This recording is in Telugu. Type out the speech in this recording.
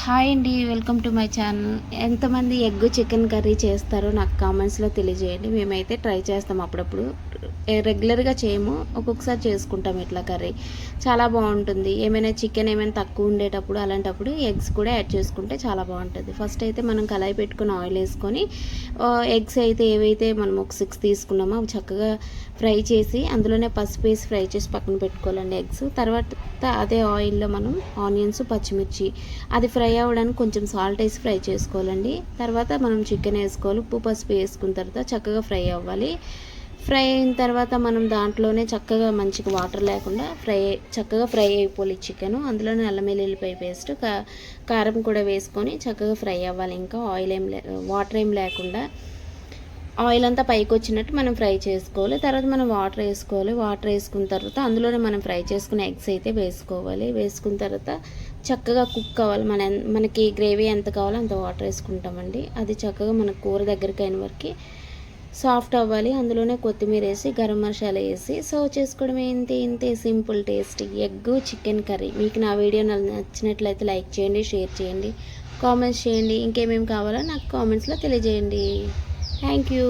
హాయ్ అండి, వెల్కమ్ టు మై ఛానల్. ఎంతమంది ఎగ్ చికెన్ కర్రీ చేస్తారో నాకు కామెంట్స్లో తెలియజేయండి. మేమైతే ట్రై చేస్తాం అప్పుడప్పుడు. రెగ్యులర్గా చేయము, ఒక్కొక్కసారి చేసుకుంటాం ఇట్లా కర్రీ. చాలా బాగుంటుంది. ఏమైనా చికెన్ ఏమైనా తక్కువ ఉండేటప్పుడు అలాంటప్పుడు ఎగ్స్ కూడా యాడ్ చేసుకుంటే చాలా బాగుంటుంది. ఫస్ట్ అయితే మనం కళాయి పెట్టుకుని ఆయిల్ వేసుకొని ఎగ్స్ అయితే ఏవైతే మనం ఒక 6 తీసుకున్నామో అవి చక్కగా ఫ్రై చేసి అందులోనే పసుపు వేసి ఫ్రై చేసి పక్కన పెట్టుకోవాలండి ఎగ్స్. తర్వాత అదే ఆయిల్లో మనం ఆనియన్స్, పచ్చిమిర్చి అది ఫ్రై అవ్వడానికి కొంచెం సాల్ట్ వేసి ఫ్రై చేసుకోవాలండి. తర్వాత మనం చికెన్ వేసుకోవాలి. ఉప్పు పసుపు వేసుకున్న తర్వాత చక్కగా ఫ్రై అవ్వాలి. ఫ్రై అయిన తర్వాత మనం దాంట్లోనే చక్కగా మంచిగా వాటర్ లేకుండా చక్కగా ఫ్రై అయిపోవాలి చికెన్. అందులోనే అల్లం వెల్లుల్లిపాయ పేస్ట్, కారం కూడా వేసుకొని చక్కగా ఫ్రై అవ్వాలి. ఇంకా వాటర్ ఏం లేకుండా ఆయిల్ అంతా పైకి వచ్చినట్టు మనం ఫ్రై చేసుకోవాలి. తర్వాత మనం వాటర్ వేసుకోవాలి. వాటర్ వేసుకున్న తర్వాత అందులోనే మనం ఫ్రై చేసుకున్న ఎగ్స్ అయితే వేసుకోవాలి. వేసుకున్న తర్వాత చక్కగా కుక్ అవ్వాలి. మనకి గ్రేవీ ఎంత కావాలో అంత వాటర్ వేసుకుంటామండి. అది చక్కగా మన కూర దగ్గరికి అయిన వరకు సాఫ్ట్ అవ్వాలి. అందులోనే కొత్తిమీర వేసి గరం మసాలా వేసి సర్వ్ చేసుకోవడం. ఇంతే simple tasty egg chicken curry. మీకు నా వీడియో నచ్చినట్లయితే లైక్ చేయండి, షేర్ చేయండి, కామెంట్స్ చేయండి. ఇంకేమేమి కావాలో నాకు కామెంట్స్లో తెలియజేయండి. Thank you.